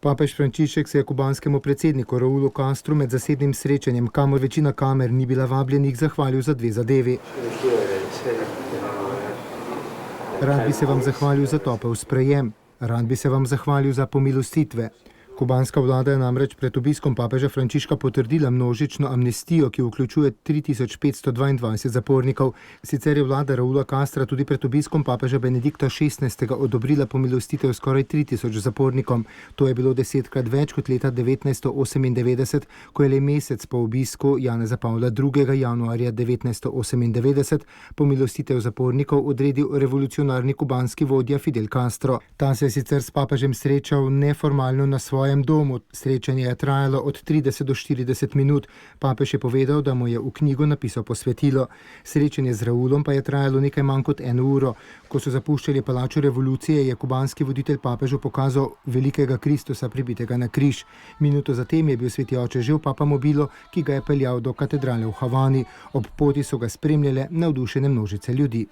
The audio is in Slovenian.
Papež Frančišek se je kubanskemu predsedniku Raulu Castru med zasebnim srečanjem, kamor večina kamer ni bila vabljenih, zahvalil za dve zadevi. Rad bi se vam zahvalil za topel sprejem. Rad bi se vam zahvalil za pomilostitve. Kubanska vlada je namreč pred obiskom papeža Frančiška potrdila množično amnestijo, ki vključuje 3522 zapornikov. Sicer je vlada Raula Castra tudi pred obiskom papeža Benedikta XVI. Odobrila pomilostitev skoraj 3000 zapornikom. To je bilo 10krat več kot leta 1998, ko je le mesec po obisku Janeza Pavla II. Januarja 1998 pomilostitev zapornikov odredil revolucionarni kubanski vodja Fidel Castro. Ta se je sicer s papežem srečal neformalno na svojem domu. Srečanje je trajalo od 30 do 40 minut. Papež je povedal, da mu je v knjigo napisal posvetilo. Srečanje z Raulom pa je trajalo nekaj manj kot 1 uro. Ko so zapuščali palačo revolucije, je kubanski voditelj papežu pokazal velikega Kristusa pribitega na križ. Minuto zatem je bil sveti oče že v papamobilu, ki ga je peljal do katedrale v Havani. Ob poti so ga spremljale navdušene množice ljudi.